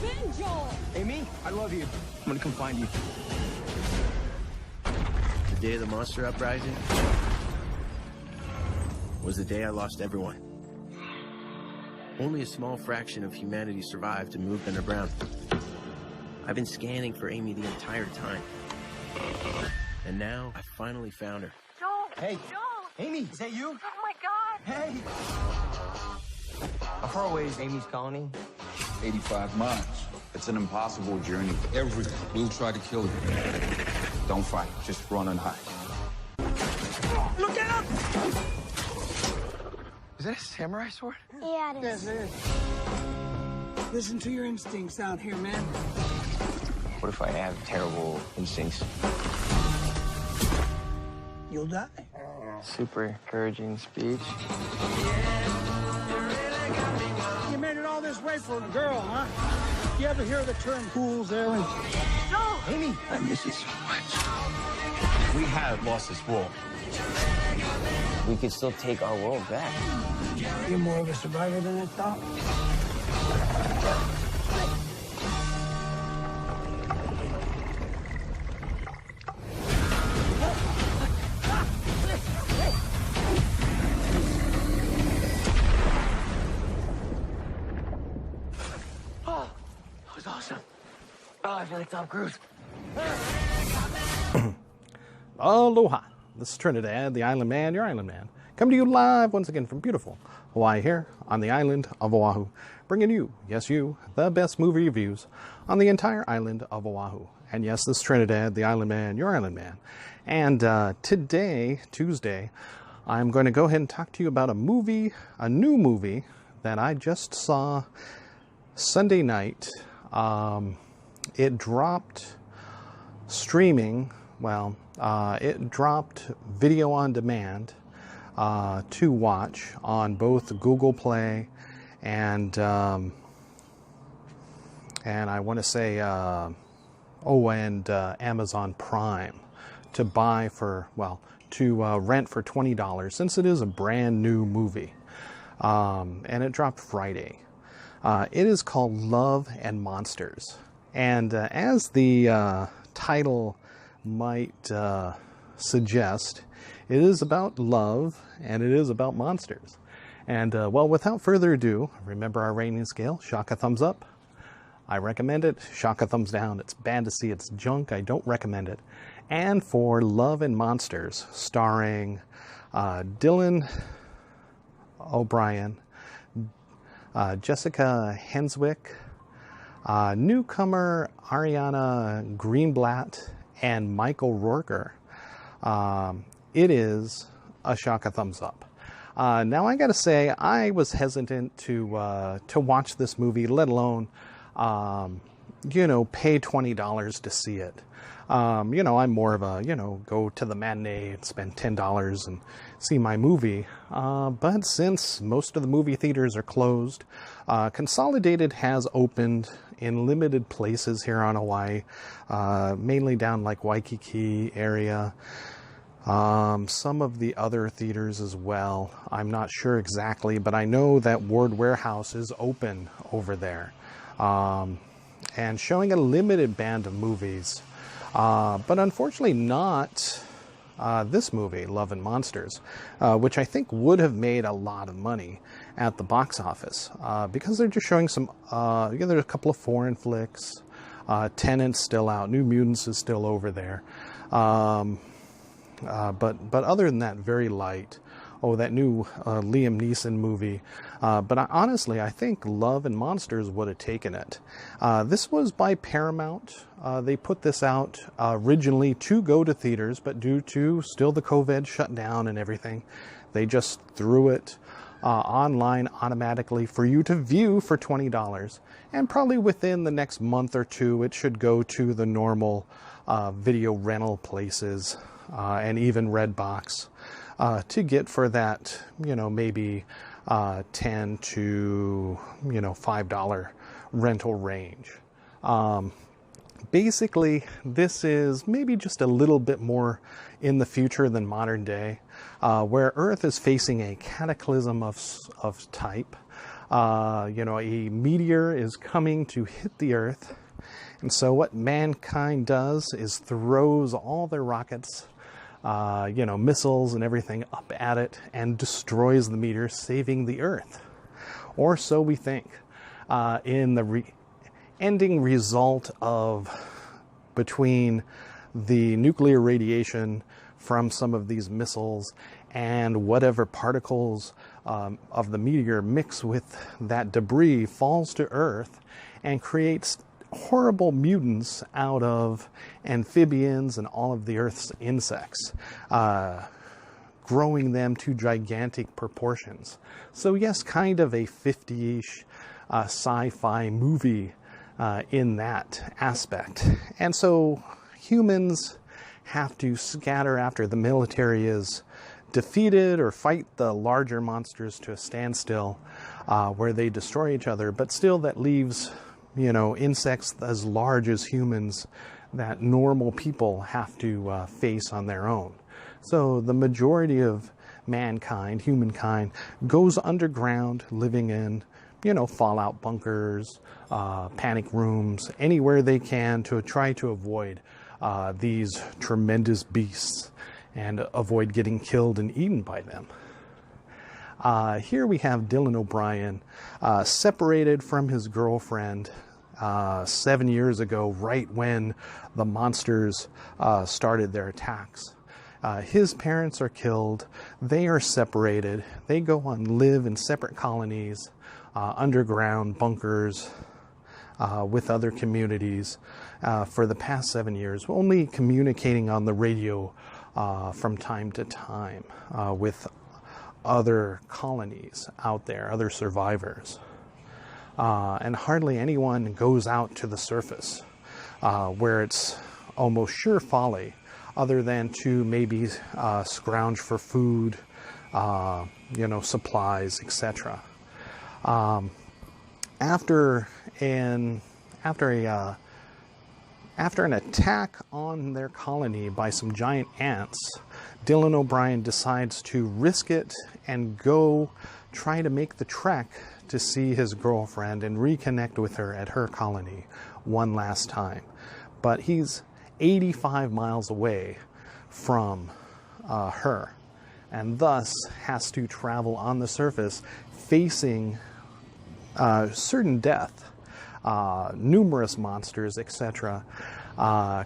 been, Joel? Amy, I love you. I'm gonna come find you. The day of the monster uprising was the day I lost everyone. Only a small fraction of humanity survived and moved underground. I've been scanning for Amy the entire time. And now I finally found her. Joel! Hey. Joel! Amy, is that you? Oh my God! Hey! How far away is Amy's colony? 85 miles. It's an impossible journey. Everything will try to kill you. Don't fight. Just run and hide. Look out! Is that a samurai sword? Yeah, it is. Yes, it is. Listen to your instincts out here, man. What if I have terrible instincts? You'll die. Super encouraging speech. You made it all this way for a girl, huh? You ever hear the term fool's errand? Joel! Amy! I miss you so much. We have lost this war. We could still take our world back. You're more of a survivor than I thought. Oh, that was awesome. Oh, I feel like Tom Cruise. Aloha. This is Trinidad, the Island Man, your Island Man, coming to you live once again from beautiful Hawaii here on the island of Oahu, bringing you, yes you, the best movie reviews on the entire island of Oahu. And yes, this is Trinidad, the Island Man, your Island Man. And today, Tuesday, I'm going to go ahead and talk to you about a new movie that I just saw Sunday night. It dropped streaming. Well, it dropped video on demand to watch on both Google Play and I want to say Amazon Prime to buy for, well, to rent for $20 since it is a brand new movie, and it dropped Friday. It is called Love and Monsters, and as the title might suggest, it is about love and it is about monsters. And well, without further ado, remember our rating scale: shock a thumbs up, I recommend it; shock a thumbs down, it's bad to see, it's junk, I don't recommend it. And for Love and Monsters, starring Dylan O'Brien, Jessica Henswick, newcomer Ariana Greenblatt, and Michael Rooker, it is a shock a thumbs up. Now I gotta say, I was hesitant to watch this movie, let alone pay $20 to see it. I'm more of a go to the matinee and spend $10 and see my movie. But since most of the movie theaters are closed, Consolidated has opened in limited places here on Hawaii, mainly down like Waikiki area. Some of the other theaters as well. I'm not sure exactly, but I know that Ward Warehouse is open over there, and showing a limited band of movies, but unfortunately not this movie, Love and Monsters, which I think would have made a lot of money at the box office, because they're just showing some, there's a couple of foreign flicks. Tenant's still out, New Mutants is still over there, but other than that, very light. Oh, that new Liam Neeson movie. But honestly, I think Love and Monsters would have taken it. This was by Paramount. They put this out originally to go to theaters, but due to still the COVID shutdown and everything, they just threw it online automatically for you to view for $20. And probably within the next month or two, it should go to the normal video rental places and even Redbox. To get for that, maybe $10 to $5 rental range. Basically, this is maybe just a little bit more in the future than modern day, where Earth is facing a cataclysm of type. A meteor is coming to hit the Earth. And so what mankind does is throws all their rockets, missiles and everything up at it and destroys the meteor, saving the Earth. Or so we think. In the ending result of between the nuclear radiation from some of these missiles and whatever particles of the meteor mix with that debris falls to Earth and creates horrible mutants out of amphibians and all of the Earth's insects, growing them to gigantic proportions. So yes, kind of a 50-ish sci-fi movie in that aspect. And so humans have to scatter after the military is defeated or fight the larger monsters to a standstill, where they destroy each other, but still that leaves insects as large as humans that normal people have to face on their own. So the majority of mankind, humankind, goes underground, living in fallout bunkers, panic rooms, anywhere they can to try to avoid these tremendous beasts and avoid getting killed and eaten by them. Here we have Dylan O'Brien separated from his girlfriend 7 years ago, right when the monsters started their attacks. His parents are killed. They are separated. They go on live in separate colonies, underground bunkers, with other communities for the past 7 years, only communicating on the radio from time to time with other colonies out there, other survivors. And hardly anyone goes out to the surface, where it's almost sure folly, other than to maybe scrounge for food, supplies, etc. After an attack on their colony by some giant ants, Dylan O'Brien decides to risk it and go try to make the trek to see his girlfriend and reconnect with her at her colony one last time. But he's 85 miles away from her, and thus has to travel on the surface facing certain death, numerous monsters, etc.,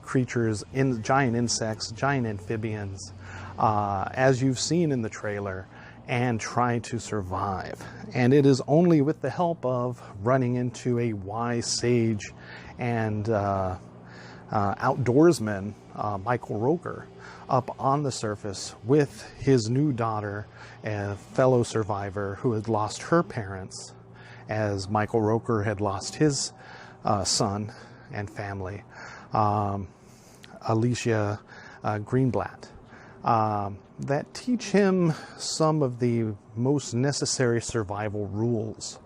creatures, giant insects, giant amphibians, as you've seen in the trailer, and try to survive. And it is only with the help of running into a wise sage and outdoorsman, Michael Roker, up on the surface with his new daughter, a fellow survivor who had lost her parents, as Michael Roker had lost his son and family, Alicia Greenblatt, that teach him some of the most necessary survival rules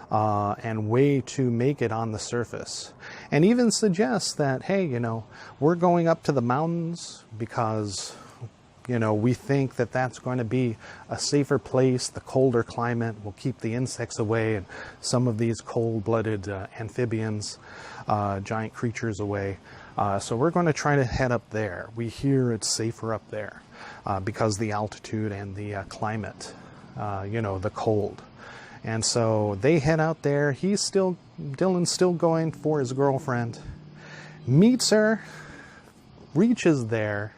and way to make it on the surface. And even suggests that, hey, we're going up to the mountains because, we think that that's going to be a safer place. The colder climate will keep the insects away and some of these cold-blooded amphibians, giant creatures away. So we're going to try to head up there. We hear it's safer up there because the altitude and the climate, the cold. And so they head out there. Dylan's still going for his girlfriend. Meets her, reaches there,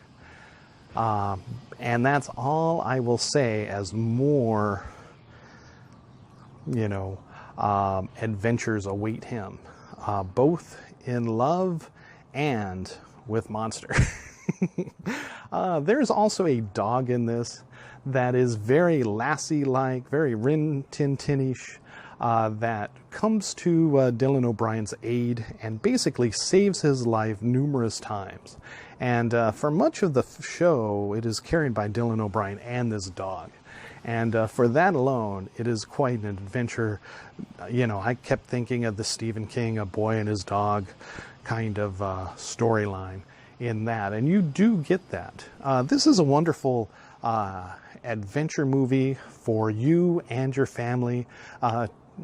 and that's all I will say as more, adventures await him, both in love and with monster. There's also a dog in this that is very Lassie-like, very Rin Tin Tinish, that comes to Dylan O'Brien's aid and basically saves his life numerous times. And for much of the show, it is carried by Dylan O'Brien and this dog. And for that alone, it is quite an adventure. I kept thinking of the Stephen King, A Boy and His Dog kind of storyline in that. And you do get that. This is a wonderful adventure movie for you and your family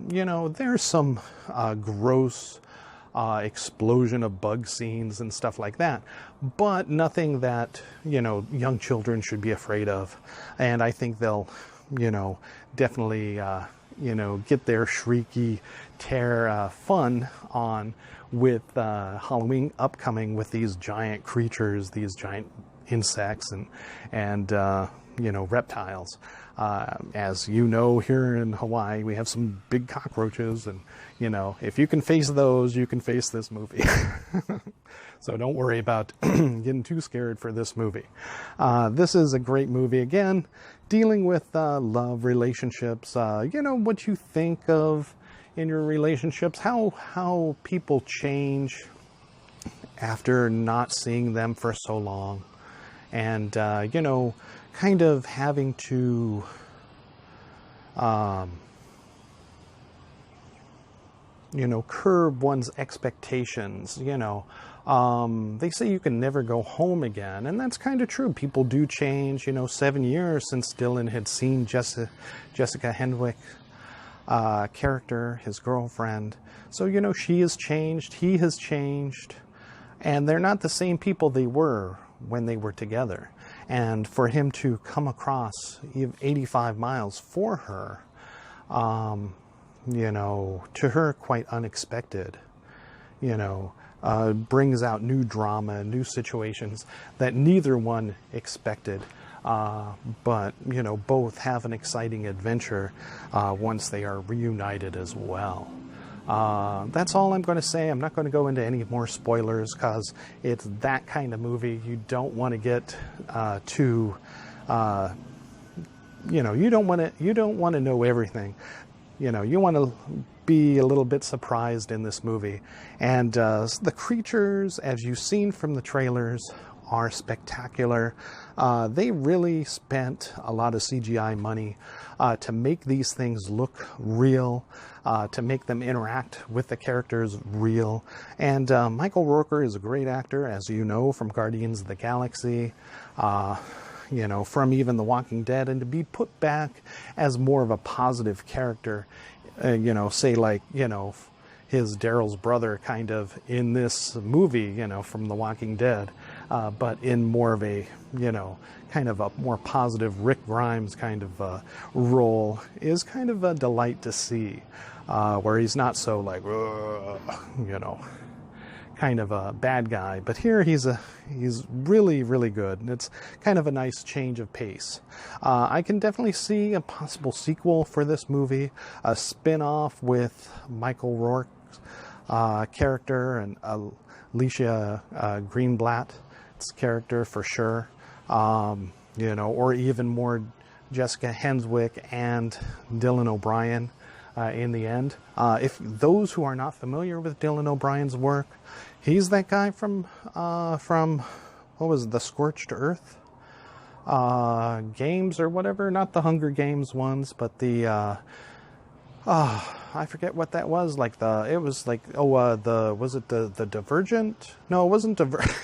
you know, there's some gross explosion of bug scenes and stuff like that, but nothing that, you know, young children should be afraid of. And I think they'll, you know, definitely, you know, get their shrieky tear fun on with Halloween upcoming with these giant creatures, these giant insects and you know, reptiles. As you know, here in Hawaii, we have some big cockroaches, and, you know, if you can face those, you can face this movie. So don't worry about getting too scared for this movie. This is a great movie, again, dealing with love, relationships, you know, what you think of in your relationships, how people change after not seeing them for so long, and, you know, kind of having to you know, curb one's expectations. You know, they say you can never go home again, and that's kind of true. People do change. You know, 7 years since Dylan had seen Jessica Henwick character, his girlfriend. So, you know, she has changed, he has changed, and they're not the same people they were when they were together. And for him to come across 85 miles for her, you know, to her quite unexpected, you know, brings out new drama, new situations that neither one expected. But, you know, both have an exciting adventure once they are reunited as well. That's all I'm going to say. I'm not going to go into any more spoilers because it's that kind of movie. You don't want to get too, you know, you don't want to know everything. You know, you want to be a little bit surprised in this movie. And the creatures, as you've seen from the trailers, are spectacular. They really spent a lot of CGI money to make these things look real, to make them interact with the characters real. And Michael Rooker is a great actor, as you know, from Guardians of the Galaxy, you know, from even The Walking Dead, and to be put back as more of a positive character, you know, say like, you know, his Daryl's brother kind of in this movie, you know, from The Walking Dead, but in more of a, you know, kind of a more positive Rick Grimes kind of role is kind of a delight to see, where he's not so like, you know, kind of a bad guy. But here he's really, really good, and it's kind of a nice change of pace. I can definitely see a possible sequel for this movie, a spin-off with Michael Rourke's character and Alicia Greenblatt's character for sure, you know, or even more Jessica Henwick and Dylan O'Brien in the end. If those who are not familiar with Dylan O'Brien's work, he's that guy from what was it, the Scorched Earth games or whatever, not the Hunger Games ones, but the I forget what that was. Like was it the Divergent? No, it wasn't Divergent.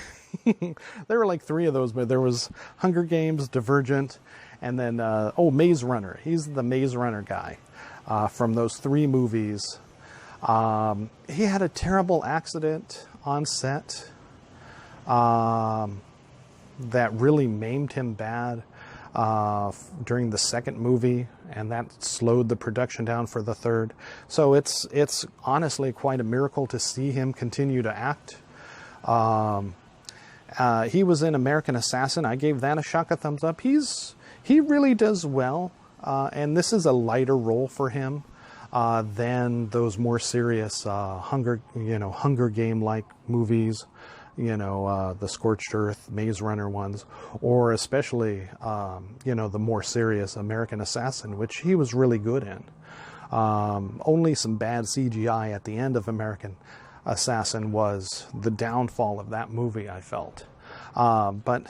There were like three of those, but there was Hunger Games, Divergent, and then Maze Runner. He's the Maze Runner guy from those three movies. He had a terrible accident on set that really maimed him bad during the second movie, and that slowed the production down for the third. So it's honestly quite a miracle to see him continue to act. He was in American Assassin. I gave that a shock of thumbs up. He really does well, and this is a lighter role for him than those more serious Hunger Game-like movies, you know, the Scorched Earth, Maze Runner ones, or especially, you know, the more serious American Assassin, which he was really good in. Only some bad CGI at the end of American Assassin was the downfall of that movie, I felt. But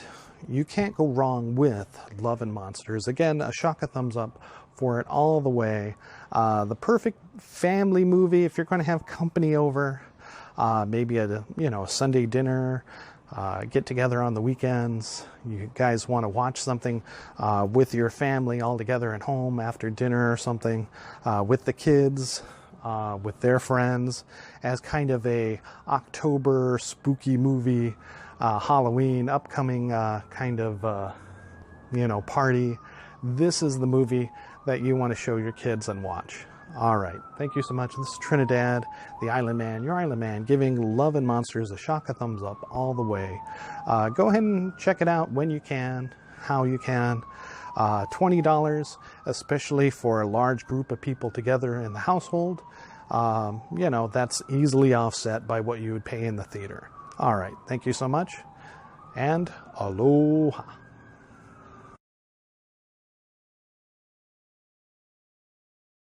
you can't go wrong with Love and Monsters. Again, a shock of thumbs up for it all the way. The perfect family movie if you're going to have company over. Maybe a Sunday dinner, get together on the weekends. You guys want to watch something with your family all together at home after dinner or something, with the kids, with their friends, as kind of a October spooky movie, Halloween upcoming kind of party. This is the movie that you want to show your kids and watch. All right, thank you so much. This is Trinidad the Island Man, your Island Man, giving Love and Monsters a shock, a thumbs up all the way. Go ahead and check it out when you can, how you can. $20, especially for a large group of people together in the household. That's easily offset by what you would pay in the theater. All right, thank you so much, and aloha.